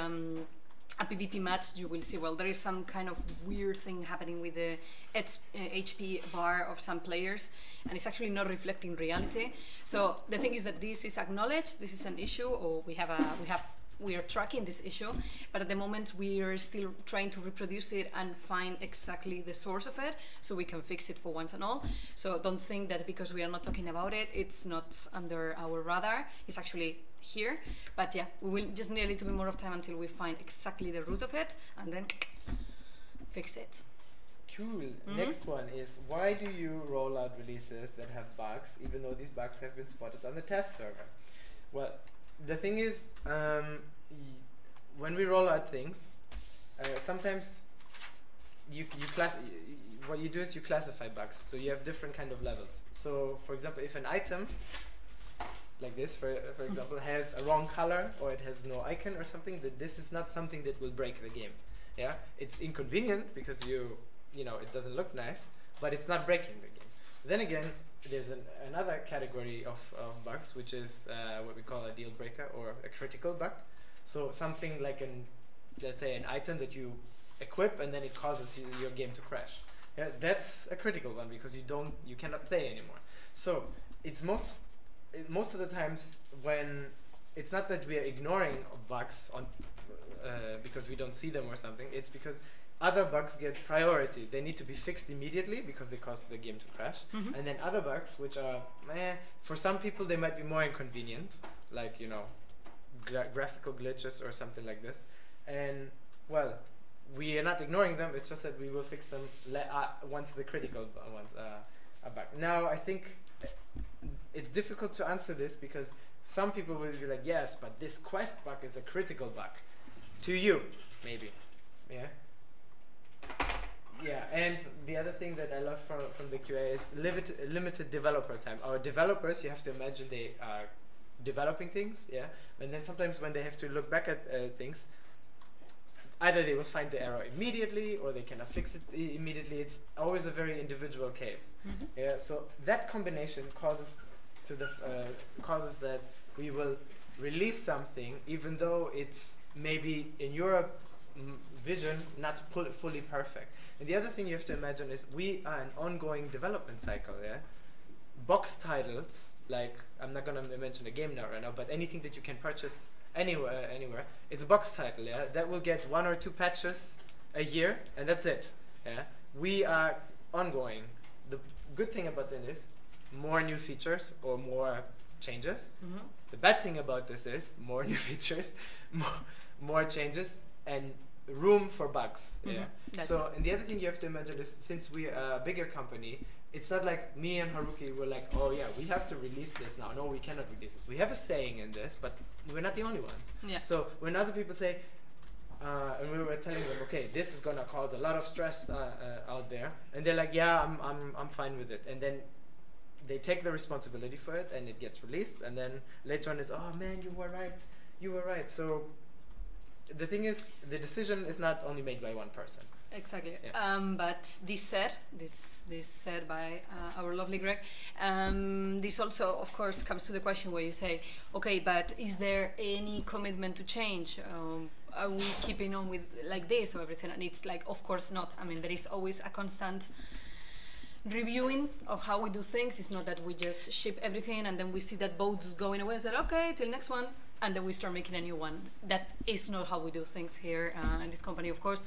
a PvP match, you will see, well, there is some kind of weird thing happening with the HP bar of some players, and it's actually not reflecting reality. So the thing is that this is acknowledged, this is an issue, or we are tracking this issue, but at the moment we are still trying to reproduce it and find exactly the source of it so we can fix it for once and all. So don't think that because we are not talking about it, it's not under our radar. It's actually here, but yeah, we will just need a little bit more of time until we find exactly the root of it and then fix it. Cool. Next one is, why do you roll out releases that have bugs even though these bugs have been spotted on the test server? Well, the thing is, when we roll out things, sometimes what you do is you classify bugs. So you have different kind of levels. So for example, if an item like this, for example, has a wrong color or it has no icon or something, that this is not something that will break the game. Yeah, it's inconvenient because you know it doesn't look nice, but it's not breaking the game. Then again, there's another category of bugs, which is what we call a deal breaker or a critical bug. So something like let's say an item that you equip and then it causes your game to crash. Yeah, that's a critical one because you cannot play anymore. So it's most of the times when it's not that we are ignoring bugs because we don't see them or something. It's because other bugs get priority. They need to be fixed immediately because they cause the game to crash. And then other bugs, which are, for some people they might be more inconvenient, like, you know, graphical glitches or something like this. And, well, we are not ignoring them, it's just that we will fix them once the critical ones are back. Now, I think it's difficult to answer this because some people will be like, yes, but this quest bug is a critical bug. To you, maybe. Yeah. Yeah, and the other thing that I love from the QA is limited developer time. Our developers, you have to imagine they are developing things, yeah, and then sometimes when they have to look back at things, either they will find the error immediately or they cannot fix it immediately. It's always a very individual case. Yeah, so that combination causes that we will release something even though it's maybe in Europe vision not fully perfect. And the other thing you have to imagine is we are an ongoing development cycle. Yeah, box titles, like I'm not gonna mention a game now right now, but anything that you can purchase anywhere, it's a box title. Yeah, that will get 1 or 2 patches a year, and that's it. Yeah, we are ongoing. The good thing about that is more new features or more changes. The bad thing about this is more new features, more changes, and room for bugs. Yeah. So, and the other thing you have to imagine is, since we are a bigger company, it's not like me and Haruki were like, oh yeah, we have to release this now. No, we cannot release this. We have a saying in this, but we're not the only ones. Yeah. So when other people say, and we were telling them, okay, this is gonna cause a lot of stress out there, and they're like, yeah, I'm fine with it, and then they take the responsibility for it, and it gets released, and then later on it's, oh man, you were right. So the thing is, the decision is not only made by one person. Exactly. Yeah. But this said by our lovely Greg, this also, of course, comes to the question where you say, okay, but is there any commitment to change? Are we keeping on with like this or everything? And it's like, of course not. I mean, there is always a constant reviewing of how we do things. It's not that we just ship everything and then we see that boat's going away and said, okay, till next one, and then we start making a new one. That is not how we do things here in this company. Of course,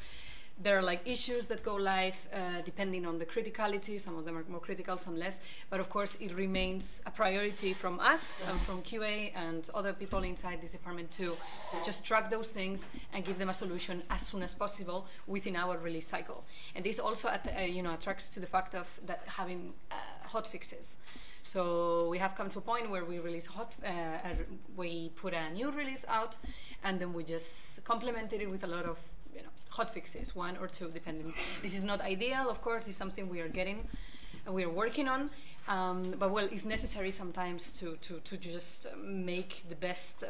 there are like issues that go live depending on the criticality. Some of them are more critical, some less. But of course, it remains a priority from us and from QA and other people inside this department to just track those things and give them a solution as soon as possible within our release cycle. And this also attracts to the fact of that having hot fixes. So we have come to a point where we release we put a new release out, and then we just complemented it with a lot of hot fixes, 1 or 2 depending. This is not ideal, of course. It's something we are getting and we are working on, but well, it's necessary sometimes to just make the best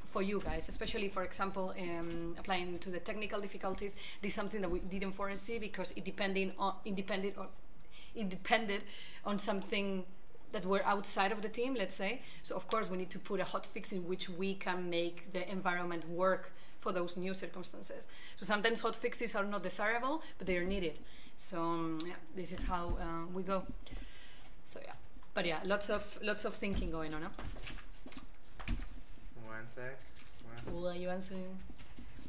for you guys, especially, for example, applying to the technical difficulties. This is something that we didn't foresee because it depended on something that were outside of the team, let's say. So of course we need to put a hot fix in which we can make the environment work for those new circumstances. So sometimes hot fixes are not desirable, but they are needed. So yeah, this is how we go. So yeah, but yeah, lots of thinking going on. Huh? One sec. What are you answering?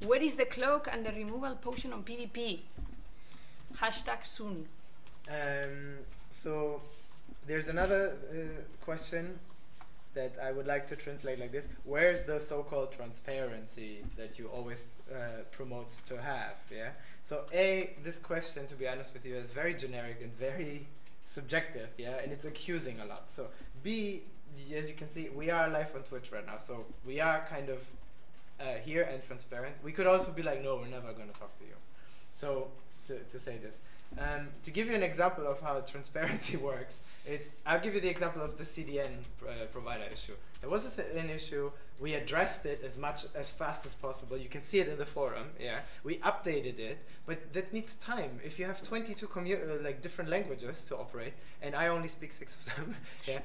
Where is the cloak and the removal potion on PvP? Hashtag soon. So there's another question that I would like to translate like this. Where's the so-called transparency that you always promote to have? Yeah. So this question, to be honest with you, is very generic and very subjective. Yeah, and it's accusing a lot. So B, as you can see, we are live on Twitch right now, so we are kind of here and transparent. We could also be like, no, we're never going to talk to you. So to say this. To give you an example of how transparency works, I'll give you the example of the CDN provider issue. There was an issue. We addressed it as fast as possible. You can see it in the forum. Yeah, we updated it, but that needs time. If you have 22 different languages to operate, and I only speak 6 of them, yeah.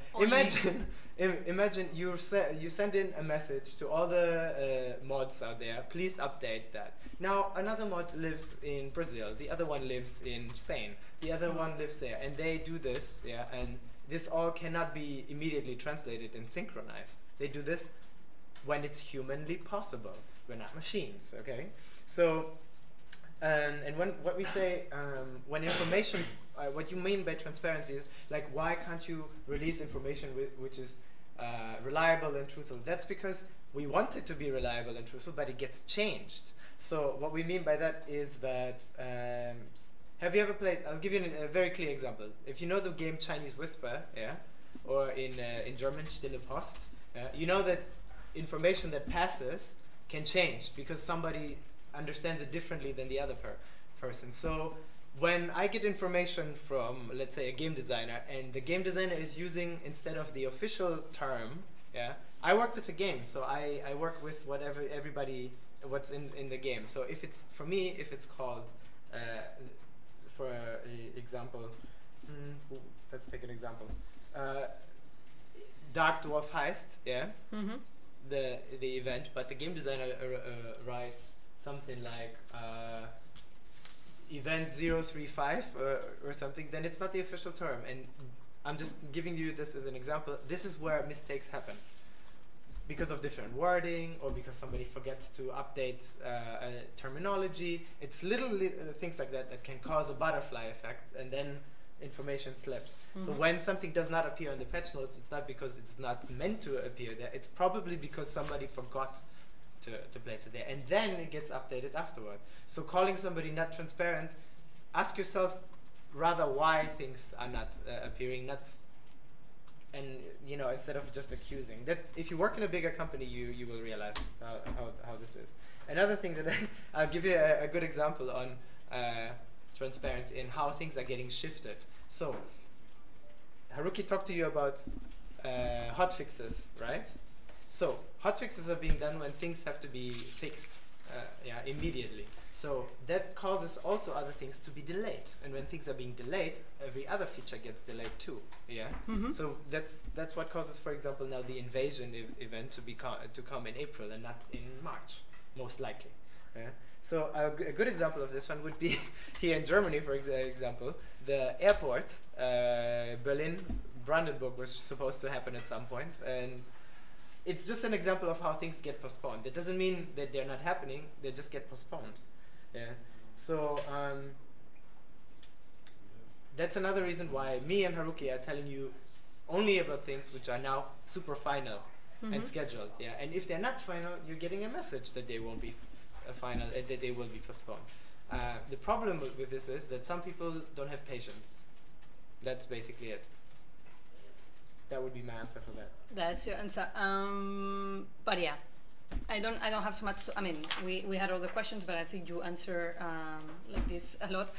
Imagine you send in a message to all the mods out there. Please update that. Now another mod lives in Brazil. The other one lives in Spain. The other one lives there, and they do this. Yeah, and this all cannot be immediately translated and synchronized. They do this when it's humanly possible. We're not machines, okay? So, and what we say, when information, what you mean by transparency is like, why can't you release information which is reliable and truthful? That's because we want it to be reliable and truthful, but it gets changed. So what we mean by that is that, have you ever played, I'll give you a very clear example. If you know the game Chinese Whisper, yeah, or in German Stille Post, you know that information that passes can change because somebody understands it differently than the other person. So when I get information from, let's say, a game designer, and the game designer is using, instead of the official term, yeah, I work with the game, so I work with whatever what's in the game. So if it's, for me, if it's called, for example, let's take an example, Dark Dwarf Heist, yeah, the event, but the game designer writes something like event 035 or something, then it's not the official term. And I'm just giving you this as an example. This is where mistakes happen because of different wording, or because somebody forgets to update terminology. It's little things like that that can cause a butterfly effect, and then information slips. So when something does not appear in the patch notes, it's not because it's not meant to appear there. It's probably because somebody forgot to place it there, and then it gets updated afterwards. So calling somebody not transparent, ask yourself rather why things are not appearing, and you know, instead of just accusing. That if you work in a bigger company, you will realize how this is. Another thing that I'll give you a good example on transparency and how things are getting shifted. So Haruki talked to you about hotfixes, right? So hotfixes are being done when things have to be fixed immediately. So that causes also other things to be delayed, and when things are being delayed, every other feature gets delayed too. Yeah. So that's what causes, for example, now the invasion event to come in April and not in March, most likely. Yeah. So a good example of this one would be here in Germany, for example, the airport, Berlin, Brandenburg was supposed to happen at some point, and it's just an example of how things get postponed. It doesn't mean that they're not happening; they just get postponed. Yeah. So that's another reason why me and Haruki are telling you only about things which are now super final and scheduled. Yeah. And if they're not final, you're getting a message that they won't be final, that they will be postponed. The problem with this is that some people don't have patience. That's basically it. That would be my answer for that. That's your answer. But yeah, I don't have so much to, I mean, we had all the questions, but I think you answer like this a lot.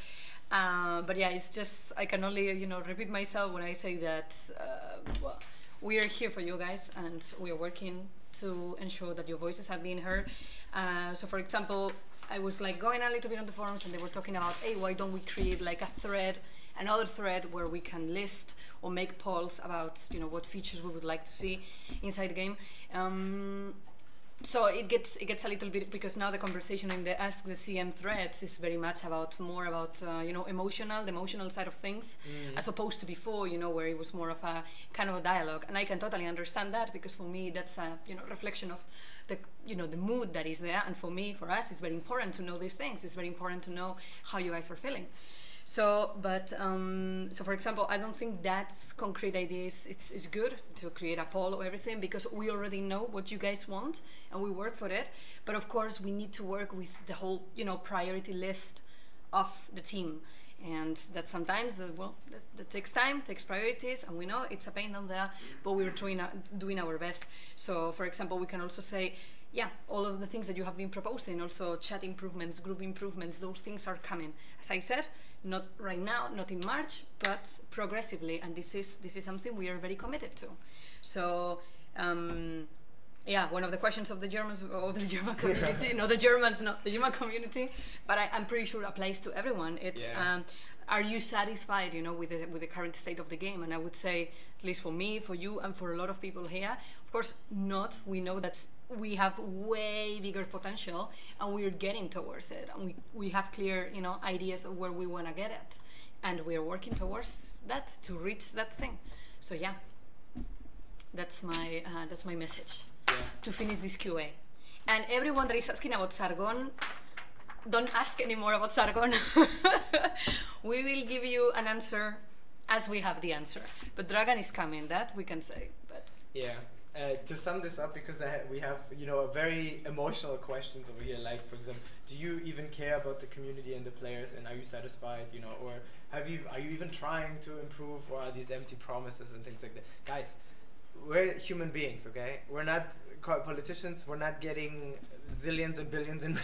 But yeah, it's just, I can only, you know, repeat myself when I say that well, we are here for you guys, and we are working to ensure that your voices have been heard. So for example, I was like going a little bit on the forums, and they were talking about, hey, why don't we create like a thread, another thread where we can list or make polls about, you know, what features we would like to see inside the game. So it gets a little bit, because now the conversation in the Ask the CM threads is very much about more about you know, the emotional side of things, as opposed to before, you know, where it was more of a kind of a dialogue. And I can totally understand that, because for me that's a, you know, reflection of the, you know, the mood that is there. And for me, for us, it's very important to know these things. It's very important to know how you guys are feeling. So, but, so for example, I don't think that's concrete ideas. It's good to create a poll or everything, because we already know what you guys want and we work for it. But of course, we need to work with the whole, you know, priority list of the team. And that sometimes, that takes time, takes priorities, and we know it's a pain down there, but we're doing our best. So, for example, we can also say, yeah, all of the things that you have been proposing, also chat improvements, group improvements, those things are coming. As I said, not right now, not in March, but progressively, and this is something we are very committed to. So, yeah, one of the questions of the Germans, of the German community, not the Germans, not the German community, but I'm pretty sure applies to everyone. It's are you satisfied, you know, with the current state of the game? And I would say, at least for me, for you, and for a lot of people here, of course not. We know that we have way bigger potential, and we're getting towards it, and we have clear, you know, ideas of where we want to get at, and we're working towards that to reach that thing. So yeah, that's my message to finish this QA. And everyone that is asking about Sargon, don't ask anymore about Sargon. We will give you an answer as we have the answer. But Dragon is coming, that we can say. But yeah. To sum this up, because we have, you know, very emotional questions over here, like, for example, do you even care about the community and the players, and are you satisfied, you know, or are you even trying to improve, or are these empty promises and things like that? Guys, we're human beings, okay? We're not politicians. We're not getting zillions and billions in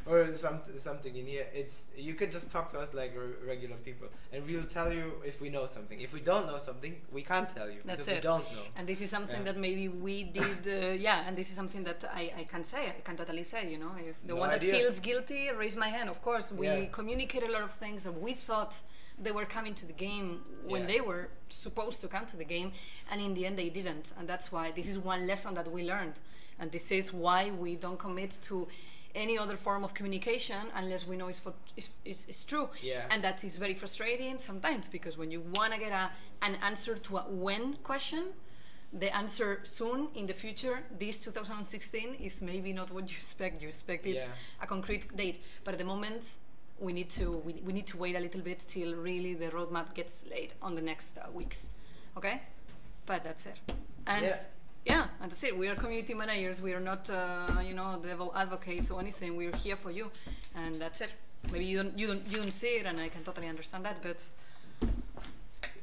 or something in here. It's, you could just talk to us like regular people, and we'll tell you if we know something. If we don't know something, we can't tell you. That's because it. We don't know. And this is something that maybe we did. Yeah, and this is something that I can say. I can totally say. You know, if the one that feels guilty, raise my hand. Of course, we communicate a lot of things that we thought they were coming to the game when they were supposed to come to the game, and in the end they didn't. And that's why this is one lesson that we learned, and this is why we don't commit to any other form of communication unless we know it's true. Yeah. And that is very frustrating sometimes, because when you want to get an answer to a when question, the answer soon in the future, this 2016, is maybe not what you expect. You expect it a concrete date, but at the moment we need to wait a little bit till really the roadmap gets laid on the next weeks. Okay, but that's it. And and that's it. We are community managers. We are not devil advocates or anything. We're here for you, and that's it. Maybe you don't see it, and I can totally understand that, but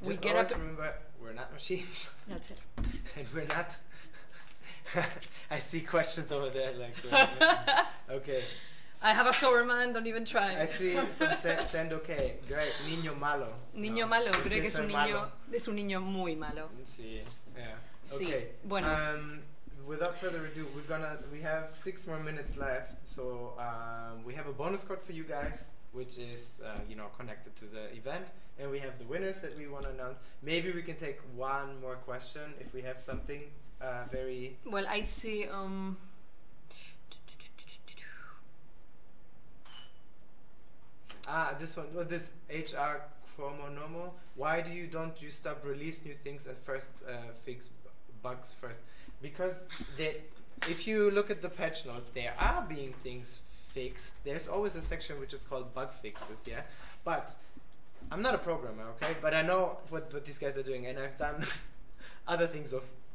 we get up. Remember, we're not machines. That's it. And we're not. I see questions over there. Like, we're not machines. Okay. I have a sober man. Don't even try. I see from Send OK. Great. Niño malo. Niño malo. Creo que es un niño muy malo. Sí. Yeah. Sí. Okay. Bueno. Without further ado, we have 6 more minutes left. So we have a bonus code for you guys, which is connected to the event, and we have the winners that we want to announce. Maybe we can take one more question if we have something very. Well, I see. This one. Well, this HR Chromonomo. Why don't you stop release new things and first fix bugs first? Because if you look at the patch notes, there are being things fixed. There's always a section which is called bug fixes, yeah? But I'm not a programmer, okay? But I know what these guys are doing, and I've done other things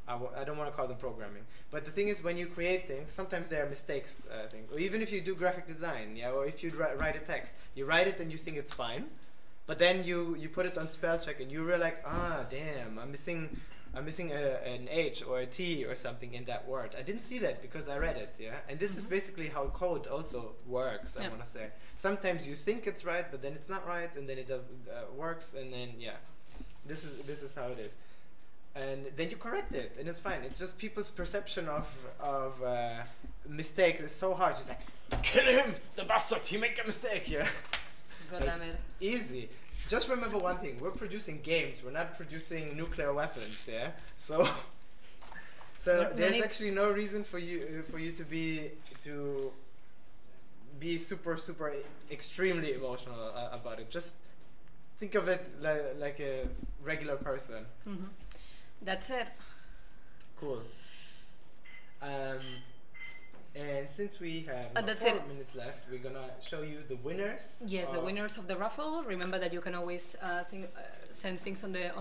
I don't want to call them programming. But the thing is, when you create things, sometimes there are mistakes, I think. Or even if you do graphic design, yeah, or if you write a text, you write it and you think it's fine, but then you put it on spell check and you're like, damn, I'm missing an H or a T or something in that word. I didn't see that because I read it, yeah? And this is basically how code also works, I want to say. Sometimes you think it's right, but then it's not right, and then it doesn't works, and then, this is how it is. And then you correct it, and it's fine. It's just people's perception of mistakes is so hard. Just like, kill him, the bastard, he make a mistake, yeah? God damn it. Easy. Just remember one thing, we're producing games, we're not producing nuclear weapons, yeah? So there's actually no reason for you to be super extremely emotional about it. Just think of it like a regular person. Mm-hmm. That's it. Cool. And since we have 4 minutes left, we're gonna show you the winners. Yes, the winners of the raffle. Remember that you can always send things on the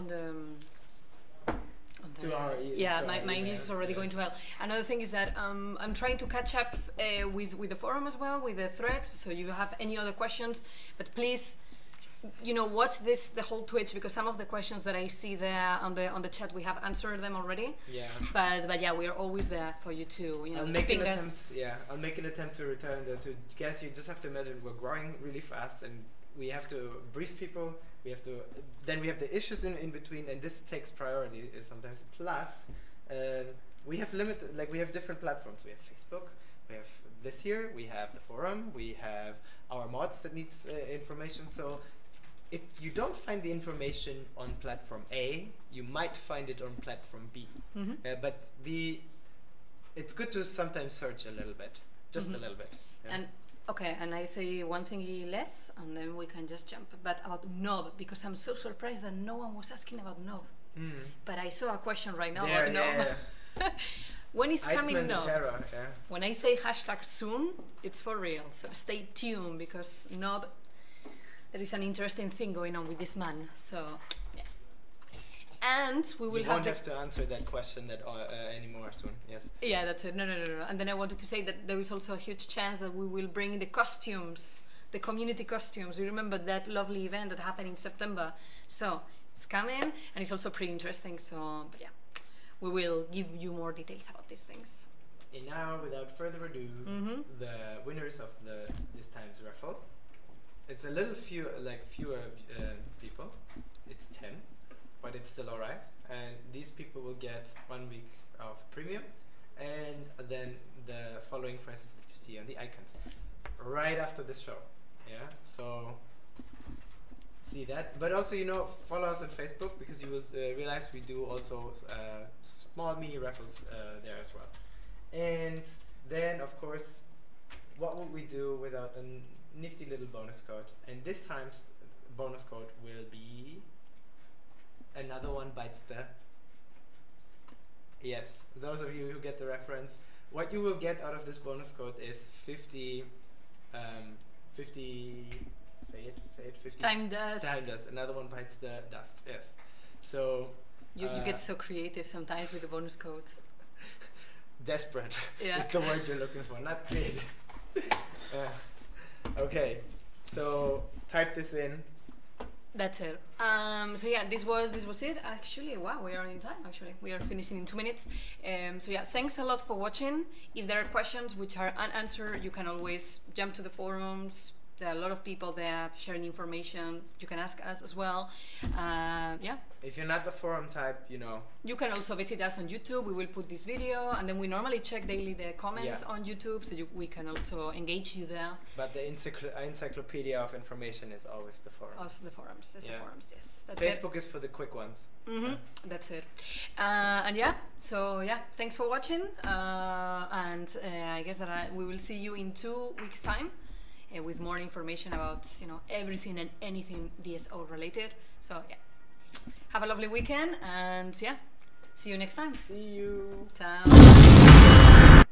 to our my English is already going to hell. Another thing is that I'm trying to catch up with the forum as well, with the thread. So you have any other questions, but please, watch the whole Twitch, because some of the questions that I see there on the chat, we have answered them already. Yeah. But yeah, we are always there for you to I'll make an attempt. Yeah, I'll make an attempt to return to guys. You just have to imagine we're growing really fast, and we have to brief people. Then we have the issues in between, and this takes priority sometimes. Plus, we have we have different platforms. We have Facebook. We have this here. We have the forum. We have our mods that needs information. So if you don't find the information on platform A, you might find it on platform B. Mm-hmm. But it's good to sometimes search a little bit, just a little bit. Yeah. And I say one thing less, and then we can just jump. But about Nob, because I'm so surprised that no one was asking about Nob. Mm. But I saw a question right now about Nob. Yeah. When is coming Nob? Yeah. When I say #soon, it's for real. So stay tuned, because Nob, there is an interesting thing going on with this man. So yeah. And we will won't have to answer that question anymore soon. Yes. Yeah, that's it. No. And then I wanted to say that there is also a huge chance that we will bring the costumes, the community costumes. You remember that lovely event that happened in September? So it's coming, and it's also pretty interesting. So but yeah, we will give you more details about these things. And now, without further ado, the winners of this time's raffle. It's a little fewer people. It's 10. But it's still alright, and these people will get 1 week of premium, and then the following prices that you see on the icons right after this show. Yeah, so see that. But also, follow us on Facebook, because you will realize we do also small mini raffles there as well. And then, of course, what would we do without a nifty little bonus code? And this time's bonus code will be another one bites the. Yes, those of you who get the reference, what you will get out of this bonus code is 50 say it 50 time dust. Time dust. Another one bites the dust. Yes. So you get so creative sometimes with the bonus codes. Desperate Yeah. is the word you're looking for, not creative. Okay, so type this in. That's it. So yeah, this was it. Actually, wow, we are in time. Actually, we are finishing in 2 minutes. So yeah, thanks a lot for watching. If there are questions which are unanswered, you can always jump to the forums. There are a lot of people there sharing information. You can ask us as well. Yeah. If you're not the forum type, you know. You can also visit us on YouTube. We will put this video, and then we normally check daily the comments on YouTube, so we can also engage you there. But the encyclopedia of information is always the forum. Also the forums. It's the forums. Yes. That's Facebook is for the quick ones. That's it. And yeah. So yeah. Thanks for watching. And I guess that we will see you in 2 weeks' time. With more information about everything and anything DSO related. So yeah, have a lovely weekend, and yeah, see you next time. See you. Ciao.